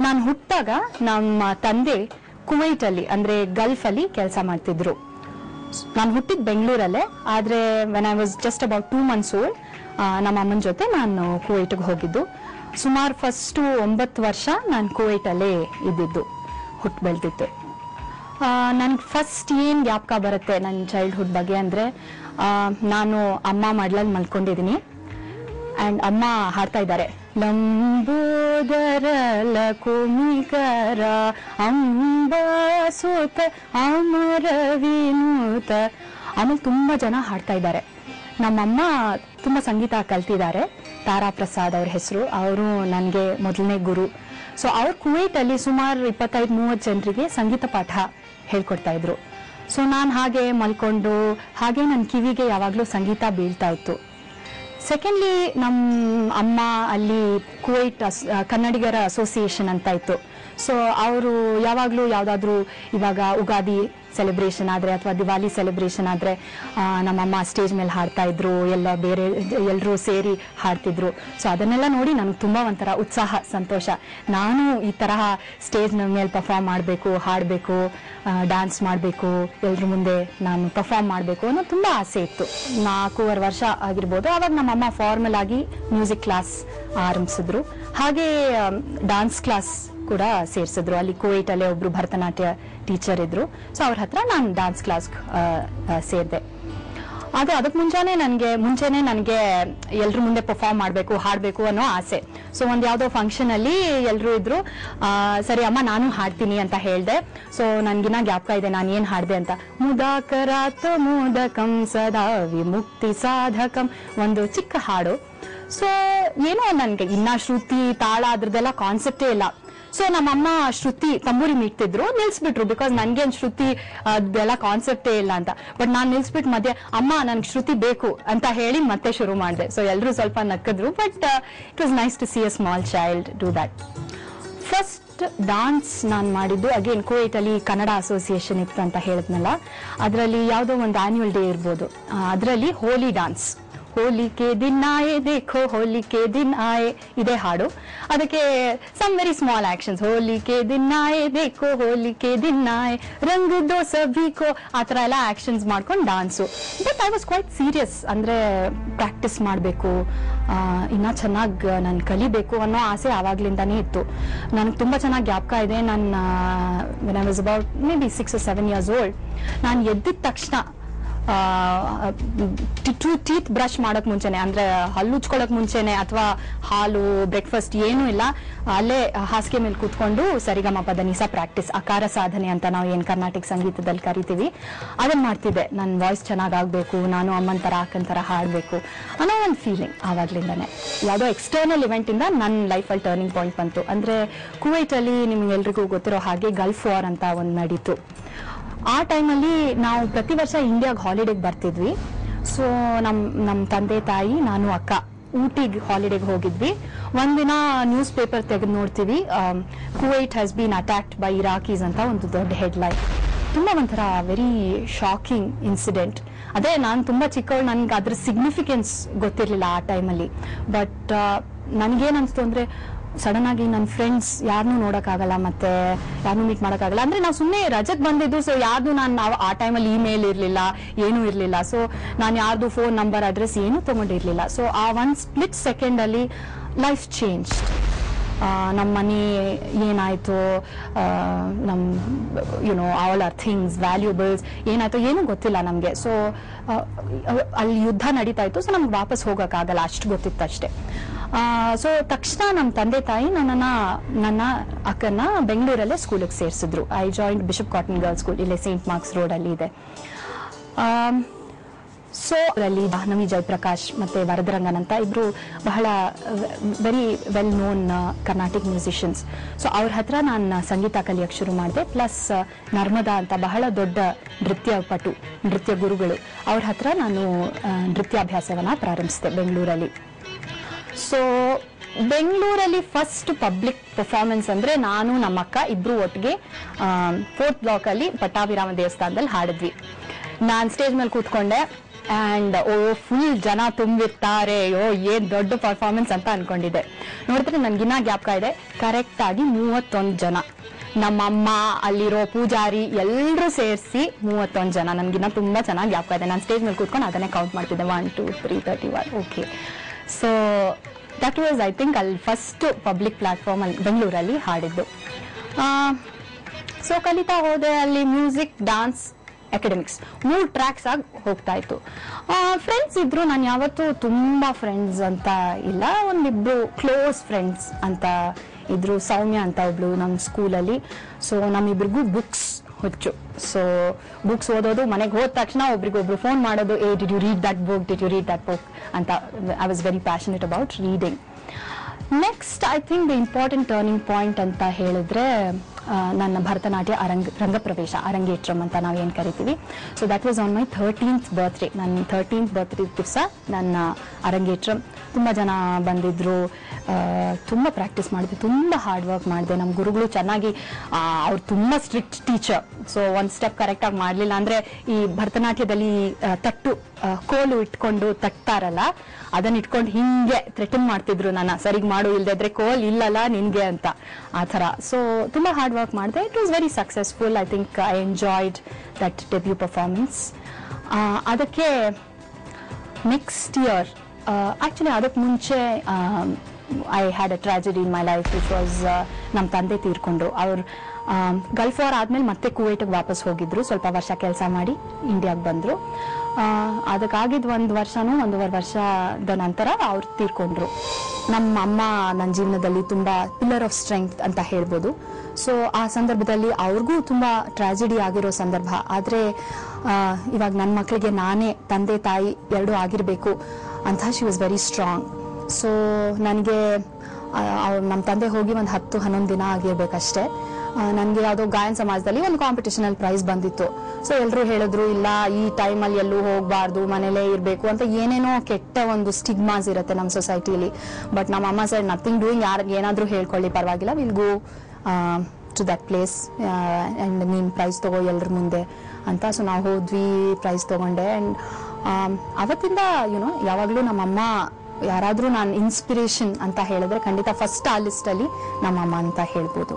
ನಾನು ಹುಟ್ಟಾಗ ನಮ್ಮ ತಂದೆ ಕುವೈಟ್ ಅಲ್ಲಿ ಅಂದ್ರೆ ಗಲ್ಫ್ ಅಲ್ಲಿ ಕೆಲಸ ಮಾಡ್ತಿದ್ರು. ನಾನು ಹುಟ್ಟಿದ್ ಬೆಂಗಳೂರಲ್ಲೇ, ಆದ್ರೆ when I was just about 2 months old ನಮ್ಮ ಅಮ್ಮನ ಜೊತೆ ನಾನು ಕುವೈಟ್ಗೆ ಹೋಗಿದ್ದು. ಸುಮಾರು ಫಸ್ಟ್ 9 ವರ್ಷ ನಾನು ಕುವೈಟ್ ಅಲ್ಲೇ ಇದ್ದಿದ್ದು, ಹುಟ್ಟು ಬೆಳೆದಿದ್ದು. ನನ್ಗೆ ಫಸ್ಟ್ ಏನ್ ಜ್ಞಾಪಕ ಬರುತ್ತೆ ನನ್ನ ಚೈಲ್ಡ್ಹುಡ್ ಬಗ್ಗೆ ಅಂದ್ರೆ, ನಾನು ಅಮ್ಮ ಮಡ್ಲಲ್ಲಿ ಮಲ್ಕೊಂಡಿದ್ದೀನಿ ಅಂಡ್ ಅಮ್ಮ ಹಾಡ್ತಾ ಇದ್ದಾರೆ, ಲಂಬೋದರ ಲಕುಮಿಕರ ಅಂಬಾಸುತ ಅಮರ ವಿನೂತ. ಆಮೇಲೆ ತುಂಬಾ ಜನ ಹಾಡ್ತಾ ಇದ್ದಾರೆ. ನಮ್ಮಮ್ಮ ತುಂಬಾ ಸಂಗೀತ ಕಲ್ತಿದ್ದಾರೆ, ತಾರಾ ಪ್ರಸಾದ್ ಅವ್ರ ಹೆಸರು, ಅವರು ನನಗೆ ಮೊದಲನೇ ಗುರು. ಸೊ ಅವ್ರು ಕುವೈಟ್ ಅಲ್ಲಿ ಸುಮಾರು 25-30 ಜನರಿಗೆ ಸಂಗೀತ ಪಾಠ ಹೇಳ್ಕೊಡ್ತಾ ಇದ್ರು. ಸೊ ನಾನು ಹಾಗೆ ಮಲ್ಕೊಂಡು ಹಾಗೆ ನನ್ನ ಕಿವಿಗೆ ಯಾವಾಗ್ಲೂ ಸಂಗೀತ ಬೀಳ್ತಾ ಇತ್ತು. ಸೆಕೆಂಡ್ಲಿ ನಮ್ಮ ಅಮ್ಮ ಅಲ್ಲಿ ಕುವೈಟ್ ಕನ್ನಡಿಗರ ಅಸೋಸಿಯೇಷನ್ ಅಂತ ಇತ್ತು. ಸೊ ಅವರು ಯಾವಾಗಲೂ ಯಾವುದಾದ್ರೂ ಇವಾಗ ಉಗಾದಿ ಸೆಲೆಬ್ರೇಷನ್ ಆದರೆ ಅಥವಾ ದಿವಾಲಿ ಸೆಲೆಬ್ರೇಷನ್ ಆದರೆ ನಮ್ಮಮ್ಮ ಸ್ಟೇಜ್ ಮೇಲೆ ಹಾಡ್ತಾ ಇದ್ರು, ಎಲ್ಲ ಬೇರೆ ಎಲ್ಲರೂ ಸೇರಿ ಹಾಡ್ತಿದ್ರು. ಸೊ ಅದನ್ನೆಲ್ಲ ನೋಡಿ ನನಗೆ ತುಂಬ ಒಂಥರ ಉತ್ಸಾಹ, ಸಂತೋಷ. ನಾನು ಈ ತರಹ ಸ್ಟೇಜ್ ಮೇಲೆ ಪರ್ಫಾರ್ಮ್ ಮಾಡಬೇಕು, ಹಾಡಬೇಕು, ಡ್ಯಾನ್ಸ್ ಮಾಡಬೇಕು, ಎಲ್ಲರ ಮುಂದೆ ನಾನು ಪರ್ಫಾರ್ಮ್ ಮಾಡಬೇಕು ಅನ್ನೋ ತುಂಬ ಆಸೆ ಇತ್ತು. 4 ವರ್ಷ ಆಗಿರ್ಬೋದು. ಆವಾಗ ನಮ್ಮಮ್ಮ ಫಾರ್ಮಲ್ ಆಗಿ ಮ್ಯೂಸಿಕ್ ಕ್ಲಾಸ್ ಆರಂಭಿಸಿದ್ರು, ಹಾಗೆ ಡಾನ್ಸ್ ಕ್ಲಾಸ್ ಕೂಡ ಸೇರಿಸಿದ್ರು. ಅಲ್ಲಿ ಕುವೈಟ್ ಅಲ್ಲೇ ಒಬ್ರು ಭರತನಾಟ್ಯ ಟೀಚರ್ ಇದ್ರು. ಸೊ ಅವ್ರ ಹತ್ರ ನಾನು ಡ್ಯಾನ್ಸ್ ಕ್ಲಾಸ್ ಸೇರಿದೆ. ಅದು ಅದಕ್ಕೆ ಮುಂಚೆನೆ ನನಗೆ ಎಲ್ರ ಮುಂದೆ ಪರ್ಫಾರ್ಮ್ ಮಾಡಬೇಕು, ಹಾಡಬೇಕು ಅನ್ನೋ ಆಸೆ. ಸೊ ಒಂದು ಯಾವುದೋ ಫಂಕ್ಷನ್ ಅಲ್ಲಿ ಎಲ್ಲರೂ ಇದ್ರು. ಸರಿ ಅಮ್ಮ ನಾನು ಹಾಡ್ತೀನಿ ಅಂತ ಹೇಳ್ದೆ. ಸೊ ನನ್ಗಿನ್ನ ಜ್ಞಾಪಕ ಇದೆ ನಾನು ಏನ್ ಹಾಡ್ದೆ ಅಂತ. ಮುದಾಕರಾತ ಮೋದಕಂ ಸದಾ ವಿಮುಕ್ತಿ ಸಾಧಕಂ, ಒಂದು ಚಿಕ್ಕ ಹಾಡು. ಸೊ ಏನೋ ನನ್ಗೆ ಇನ್ನ ಶ್ರುತಿ ತಾಳ ಅದ್ರದ್ದೆಲ್ಲ ಕಾನ್ಸೆಪ್ಟೇ ಇಲ್ಲ. ಸೊ ನಮ್ಮಮ್ಮ ಶ್ರುತಿ ತಂಬೂರಿ ಮೀಟ್ತಿದ್ರು, ನಿಲ್ಸ್ಬಿಟ್ರು. ಬಿಕಾಸ್ ನನ್ಗೇನ್ ಶ್ರುತಿ ಅದೆಲ್ಲ ಕಾನ್ಸೆಪ್ಟೇ ಇಲ್ಲ ಅಂತ. ಬಟ್ ನಾನ್ ನಿಲ್ಸ್ಬಿಟ್ಟು ಮಧ್ಯೆ ಅಮ್ಮ ನನ್ಗೆ ಶ್ರುತಿ ಬೇಕು ಅಂತ ಹೇಳಿ ಮತ್ತೆ ಶುರು ಮಾಡಿದೆ. ಸೊ ಎಲ್ರು ಸ್ವಲ್ಪ ನಕ್ಕಿದ್ರು. But it was nice to see a small child do that. First dance ನಾನು ಮಾಡಿದ್ದು ಅಗೇನ್ ಕುವೈಟ್ ಅಲ್ಲಿ ಕನ್ನಡ ಅಸೋಸಿಯೇಷನ್ ಇತ್ತು ಅಂತ ಹೇಳಿದ್ನಲ್ಲ, ಅದರಲ್ಲಿ ಯಾವುದೋ ಒಂದು ಆನ್ಯುವಲ್ ಡೇ ಇರ್ಬೋದು, ಅದರಲ್ಲಿ ಹೋಲಿ ಡಾನ್ಸ್, ಹೋಲಿ ಕೆ ದಿನ್ ಆಯೆ ದೇಖೋ ಹೋಲಿ ಕೆ ದಿನ್ ಆಯೆ ಇದೇ ಹಾಡು. ಅದಕ್ಕೆ ಸಮ್ ವೆರಿ ಸ್ಮಾಲ್ ಆಕ್ಷನ್ಸ್, ಹೋಲಿ ಕೆ ದಿನ್ ಆಯೆ ದೇಖೋ ಹೋಲಿ ಕೆ ದಿನ್ ಆಯೆ ರಂಗ್ ದೋ ಸಭಿಕೋ, ಆ ಥರ ಎಲ್ಲ ಆಕ್ಷನ್ಸ್ ಮಾಡ್ಕೊಂಡು dance. But I was quite serious. ಅಂದರೆ ಪ್ರಾಕ್ಟೀಸ್ ಮಾಡಬೇಕು, ಇನ್ನ ಚೆನ್ನಾಗಿ ನಾನು ಕಲಿಬೇಕು ಅನ್ನೋ ಆಸೆ ಆವಾಗ್ಲಿಂದಾನೇ ಇತ್ತು. ನನಗೆ ತುಂಬ ಚೆನ್ನಾಗಿ ಜ್ಞಾಪಕ ಇದೆ. ನನ್ನ when I was about may be 6 or 7 years old, ನಾನು ಎದ್ದಿದ ತಕ್ಷಣ ಟೀತ್ ಬ್ರಷ್ ಮಾಡೋಕ್ ಮುಂಚೆನೆ, ಅಂದ್ರೆ ಹಲ್ಲು ಉಚ್ಕೊಳ್ಳೋಕ್ ಮುಂಚೆನೆ ಅಥವಾ ಹಾಲು ಬ್ರೇಕ್ಫಾಸ್ಟ್ ಏನೂ ಇಲ್ಲ, ಅಲ್ಲೇ ಹಾಸಿಗೆ ಮೇಲೆ ಕೂತ್ಕೊಂಡು ಸರಿಗಮ ಪದನಿಸ ಪ್ರಾಕ್ಟೀಸ್, ಅಕಾರ ಸಾಧನೆ ಅಂತ ನಾವು ಏನ್ ಕರ್ನಾಟಕ ಸಂಗೀತದಲ್ಲಿ ಕರಿತೀವಿ, ಅದನ್ನ ಮಾಡ್ತಿದ್ದೆ. ನನ್ನ ವಾಯ್ಸ್ ಚೆನ್ನಾಗಾಗ್ಬೇಕು, ನಾನು ಅಮ್ಮನ ತರ ಅಕ್ಕನ ತರ ಹಾಡ್ಬೇಕು ಅನ್ನೋ ಒಂದು ಫೀಲಿಂಗ್ ಆವಾಗ್ಲಿಂದಾನೆ. ಯಾವುದೋ ಎಕ್ಸ್ಟರ್ನಲ್ ಇವೆಂಟ್ ಇಂದ ನನ್ನ ಲೈಫಲ್ಲಿ ಟರ್ನಿಂಗ್ ಪಾಯಿಂಟ್ ಬಂತು. ಅಂದ್ರೆ ಕುವೈಟ್ ಅಲ್ಲಿ ನಿಮ್ಗೆಲ್ರಿಗೂ ಗೊತ್ತಿರೋ ಹಾಗೆ ಗಲ್ಫ್ ವಾರ್ ಅಂತ ಒಂದು ನಡೀತು. ಆ ಟೈಮಲ್ಲಿ ನಾವು ಪ್ರತಿ ವರ್ಷ ಇಂಡಿಯಾಗೆ ಹಾಲಿಡೇಗೆ ಬರ್ತಿದ್ವಿ. ಸೊ ನಮ್ಮ ತಂದೆ ತಾಯಿ ನಾನು ಅಕ್ಕ ಊಟಿಗೆ ಹಾಲಿಡೇಗೆ ಹೋಗಿದ್ವಿ. ಒಂದಿನ ನ್ಯೂಸ್ ಪೇಪರ್ ತೆಗೆದು ನೋಡ್ತೀವಿ, Kuwait has been attacked by Iraqis ಅಂತ ಒಂದು ದೊಡ್ಡ ಹೆಡ್ಲೈನ್. ತುಂಬ ಒಂಥರ ವೆರಿ ಶಾಕಿಂಗ್ ಇನ್ಸಿಡೆಂಟ್. ಅದೇ ನಾನು ತುಂಬ ಚಿಕ್ಕವಳು, ನನ್ಗೆ ಅದ್ರ ಸಿಗ್ನಿಫಿಕೆನ್ಸ್ ಗೊತ್ತಿರಲಿಲ್ಲ ಆ ಟೈಮಲ್ಲಿ. ಬಟ್ ನನಗೇನು ಅನಿಸ್ತು ಅಂದರೆ, ಸಡನ್ ಆಗಿ ನನ್ನ ಫ್ರೆಂಡ್ಸ್ ಯಾರನ್ನೂ ನೋಡೋಕ್ಕಾಗಲ್ಲ, ಮತ್ತೆ ಯಾರನ್ನೂ ಮೀಟ್ ಮಾಡೋಕ್ಕಾಗಲ್ಲ. ಅಂದ್ರೆ ನಾವು ಸುಮ್ಮನೆ ರಜೆಗೆ ಬಂದಿದ್ದು. ಸೊ ಯಾರ್ದು ನಾವು ಆ ಟೈಮಲ್ಲಿ ಇಮೇಲ್ ಇರಲಿಲ್ಲ, ಏನೂ ಇರಲಿಲ್ಲ. ಸೊ ನಾನು ಯಾರ್ದು ಫೋನ್ ನಂಬರ್ ಅಡ್ರೆಸ್ ಏನೂ ತೊಗೊಂಡಿರ್ಲಿಲ್ಲ. ಸೊ ಆ ಒಂದು ಸ್ಪ್ಲಿಟ್ ಸೆಕೆಂಡಲ್ಲಿ ಲೈಫ್ ಚೇಂಜ್. ನಮ್ಮ ಮನೆ ಏನಾಯ್ತು, ನಮ್ಮ ಆಲ್ ಆರ್ ಥಿಂಗ್ಸ್ ವ್ಯಾಲ್ಯೂಬಲ್ಸ್ ಏನಾಯ್ತು ಏನೂ ಗೊತ್ತಿಲ್ಲ ನಮಗೆ. ಸೊ ಅಲ್ಲಿ ಯುದ್ಧ ನಡೀತಾ ಇತ್ತು. ಸೊ ನಮ್ಗೆ ವಾಪಸ್ ಹೋಗೋಕ್ಕಾಗಲ್ಲ, ಅಷ್ಟು ಗೊತ್ತಿತ್ತು ಅಷ್ಟೇ. ಸೊ ತಕ್ಷಣ ನಮ್ಮ ತಂದೆ ತಾಯಿ ನನ್ನ ಅಕ್ಕನ ಬೆಂಗಳೂರಲ್ಲೇ ಸ್ಕೂಲಿಗೆ ಸೇರಿಸಿದ್ರು. I joined Bishop Cotton Girls School, ಇಲ್ಲೇ ಸೇಂಟ್ ಮಾರ್ಕ್ಸ್ ರೋಡ್ ಅಲ್ಲಿ ಇದೆ. ಸೊ ಅಲ್ಲಿ ಜಾಹ್ನವಿ ಜಯಪ್ರಕಾಶ್ ಮತ್ತೆ ವರದರಂಗನ್ ಅಂತ ಇಬ್ರು ಬಹಳ very well known Carnatic musicians. So ಅವ್ರ ಹತ್ರ ನಾನು ಸಂಗೀತ ಕಲಿಯಕ್ಕೆ ಶುರು ಮಾಡಿದೆ. ಪ್ಲಸ್ ನರ್ಮದಾ ಅಂತ ಬಹಳ ದೊಡ್ಡ ನೃತ್ಯ ಗುರುಗಳು, ಅವ್ರ ಹತ್ರ ನಾನು ನೃತ್ಯಾಭ್ಯಾಸವನ್ನ ಪ್ರಾರಂಭಿಸಿದೆ ಬೆಂಗಳೂರಲ್ಲಿ. ಸೊ ಬೆಂಗಳೂರಲ್ಲಿ ಫಸ್ಟ್ ಪಬ್ಲಿಕ್ ಪರ್ಫಾರ್ಮೆನ್ಸ್ ಅಂದ್ರೆ ನಾನು ನಮ್ಮ ಅಕ್ಕ ಇಬ್ರು ಒಟ್ಟಿಗೆ 4th ಬ್ಲಾಕ್ ಅಲ್ಲಿ ಪಟ್ಟಾಭಿರಾಮ ದೇವಸ್ಥಾನದಲ್ಲಿ ಹಾಡಿದ್ವಿ. ನಾನು ಸ್ಟೇಜ್ ಮೇಲೆ ಕೂತ್ಕೊಂಡೆ. ಆ್ಯಂಡ್ ಫುಲ್ ಜನ ತುಂಬಿರ್ತಾರೆ, ಏನ್ ದೊಡ್ಡ ಪರ್ಫಾರ್ಮೆನ್ಸ್ ಅಂತ ಅನ್ಕೊಂಡಿದ್ದೆ. ನೋಡಿದ್ರೆ ನನ್ಗಿನ್ನ ಜ್ಞಾಪಕ ಇದೆ, ಕರೆಕ್ಟ್ ಆಗಿ 31 ಜನ, ನಮ್ಮಮ್ಮ, ಅಲ್ಲಿರೋ ಪೂಜಾರಿ ಎಲ್ಲರೂ ಸೇರಿಸಿ 31 ಜನ. ನನ್ಗಿನ್ನ ತುಂಬಾ ಚೆನ್ನಾಗಿ ಜ್ಞಾಪಕ ಇದೆ. ನಾನು ಸ್ಟೇಜ್ ಮೇಲೆ ಕೂತ್ಕೊಂಡು ಅದನ್ನೇ ಕೌಂಟ್ ಮಾಡ್ತಿದ್ದೆ, 1 2 3 31. Okay, so that was I think ಅಲ್ಲಿ ಫಸ್ಟ್ ಪಬ್ಲಿಕ್ ಪ್ಲಾಟ್ಫಾರ್ಮ್ ಅಲ್ಲಿ ಬೆಂಗಳೂರಲ್ಲಿ ಹಾಡಿದ್ದು. ಸೊ ಕಲಿತಾ ಹೋದೆ. ಅಲ್ಲಿ ಮ್ಯೂಸಿಕ್, ಡಾನ್ಸ್, ಅಕಾಡೆಮಿಕ್ಸ್ 3 ಟ್ರ್ಯಾಕ್ಸ್ ಆಗಿ ಹೋಗ್ತಾ ಇತ್ತು. ಫ್ರೆಂಡ್ಸ್ ಇದ್ರು, ನಾನು ಯಾವತ್ತೂ ತುಂಬಾ ಫ್ರೆಂಡ್ಸ್ ಅಂತ ಇಲ್ಲ, ಒಂದಿಬ್ರು ಕ್ಲೋಸ್ ಫ್ರೆಂಡ್ಸ್ ಅಂತ ಇದ್ರು. ಸೌಮ್ಯ ಅಂತ ಒಬ್ಳು ನಮ್ಮ ಸ್ಕೂಲಲ್ಲಿ. ಸೊ ನಮ್ಮಿಬ್ರಿಗೂ ಬುಕ್ಸ್ ಹುಚ್ಚು. ಸೊ ಬುಕ್ಸ್ ಓದೋದು, ಮನೆಗೆ ಹೋದ ತಕ್ಷಣ ಒಬ್ರಿಗೊಬ್ರು ಫೋನ್ ಮಾಡೋದು, did you read that book, did you read that book ಅಂತ. I was very passionate about reading. Next I think the important turning point ಅಂತ ಹೇಳಿದ್ರೆ ನನ್ನ ಭರತನಾಟ್ಯ ರಂಗಪ್ರವೇಶ, ಅರಂಗೇಟ್ರಂ ಅಂತ ನಾವೇನು ಕರಿತೀವಿ. So that was on my 13th birthday. ನನ್ನ 13th birthday ದಿವಸ ನನ್ನ ಅರಂಗೇಟ್ರಂ. ತುಂಬ ಜನ ಬಂದಿದ್ರು, ತುಂಬ ಪ್ರಾಕ್ಟೀಸ್ ಮಾಡಿದೆ, ತುಂಬ ಹಾರ್ಡ್ ವರ್ಕ್ ಮಾಡಿದೆ. ನಮ್ಮ ಗುರುಗಳು ಚೆನ್ನಾಗಿ, ಅವ್ರು ತುಂಬ ಸ್ಟ್ರಿಕ್ಟ್ ಟೀಚರ್. ಸೊ ಒಂದು ಸ್ಟೆಪ್ ಕರೆಕ್ಟಾಗಿ ಮಾಡಲಿಲ್ಲ ಅಂದರೆ, ಈ ಭರತನಾಟ್ಯದಲ್ಲಿ ತಟ್ಟು ಕೋಲು ಇಟ್ಕೊಂಡು ತಟ್ತಾರಲ್ಲ, ಅದನ್ನ ಇಟ್ಕೊಂಡು ಹಿಂಗೆ ಥ್ರೆಟನ್ ಮಾಡ್ತಿದ್ರು ನನ್ನ, ಸರಿಗೆ ಮಾಡು, ಇಲ್ದಿದ್ರೆ ಕೋಲ್ ಇಲ್ಲಲ್ಲ ನಿನ್ಗೆ ಅಂತ, ಆ ಥರ. ಸೊ ತುಂಬ ಹಾರ್ಡ್ ವರ್ಕ್ ಮಾಡಿದೆ. It was very successful. I think I enjoyed that debut performance. ಅದಕ್ಕೆ ನೆಕ್ಸ್ಟ್ ಇಯರ್, ಆ್ಯಕ್ಚುಲಿ ಅದಕ್ಕೆ ಮುಂಚೆ I had a tragedy in my life, which was ನಮ್ಮ ತಂದೆ ತೀರ್ಕೊಂಡ್ರು. ಅವ್ರು ಗಲ್ಫ್ ವಾರ್ ಆದ್ಮೇಲೆ ಮತ್ತೆ ಕುವೈಟ್ಗೆ ವಾಪಸ್ ಹೋಗಿದ್ರು. ಸ್ವಲ್ಪ ವರ್ಷ ಕೆಲಸ ಮಾಡಿ ಇಂಡಿಯಾಗೆ ಬಂದರು. ಅದಕ್ಕಾಗಿದ್ದು 1 ವರ್ಷನೂ 1.5 ವರ್ಷದ ನಂತರ ಅವ್ರು ತೀರ್ಕೊಂಡ್ರು. ನಮ್ಮ ಅಮ್ಮ ನನ್ನ ಜೀವನದಲ್ಲಿ ತುಂಬ ಪಿಲ್ಲರ್ ಆಫ್ ಸ್ಟ್ರೆಂಗ್ತ್ ಅಂತ ಹೇಳ್ಬೋದು. ಸೊ ಆ ಸಂದರ್ಭದಲ್ಲಿ ಅವ್ರಿಗೂ ತುಂಬ ಟ್ರಾಜಿಡಿ ಆಗಿರೋ ಸಂದರ್ಭ. ಆದರೆ ಇವಾಗ ನನ್ನ ಮಕ್ಕಳಿಗೆ ನಾನೇ ತಂದೆ ತಾಯಿ ಎರಡೂ ಆಗಿರಬೇಕು ಅಂತ she was very strong. So ನನಗೆ ನಮ್ಮ ತಂದೆ ಹೋಗಿ ಒಂದು 10-11 ದಿನ ಆಗಿರ್ಬೇಕಷ್ಟೇ. ನನಗೆ ಯಾವುದೋ ಗಾಯನ ಸಮಾಜದಲ್ಲಿ ಒಂದು ಕಾಂಪಿಟೇಷನಲ್ಲಿ ಪ್ರೈಸ್ ಬಂದಿತ್ತು. ಸೊ ಎಲ್ಲರೂ ಹೇಳಿದ್ರು, ಇಲ್ಲ ಈ ಟೈಮಲ್ಲಿ ಎಲ್ಲೂ ಹೋಗಬಾರ್ದು, ಮನೇಲೇ ಇರಬೇಕು ಅಂತ ಏನೇನೋ ಕೆಟ್ಟ ಒಂದು ಸ್ಟಿಗ್ಮಾಸ್ ಇರುತ್ತೆ ನಮ್ಮ ಸೊಸೈಟಿಲಿ. ಬಟ್ ನಮ್ಮ ಅಮ್ಮ ಸೈಡ್ ನಥಿಂಗ್ ಡೂಯಿಂಗ್, ಯಾರಿಗೆ ಏನಾದರೂ ಹೇಳ್ಕೊಳ್ಳಿ ಪರವಾಗಿಲ್ಲ, will go to that place and ನೀನು ಪ್ರೈಸ್ ತಗೋ ಎಲ್ಲರ ಮುಂದೆ ಅಂತ. ಸೊ ನಾವು ಹೋದ್ವಿ, ಪ್ರೈಸ್ ತೊಗೊಂಡೆ. ಆ್ಯಂಡ್ ಅವತ್ತಿಂದ ಯಾವಾಗಲೂ ನಮ್ಮಮ್ಮ ಯಾರಾದರೂ ನಾನು ಇನ್ಸ್ಪಿರೇಷನ್ ಅಂತ ಹೇಳಿದ್ರೆ ಖಂಡಿತ ಫಸ್ಟ್ ಆ ಲಿಸ್ಟಲ್ಲಿ ನಮ್ಮಮ್ಮ ಅಂತ ಹೇಳ್ಬೋದು.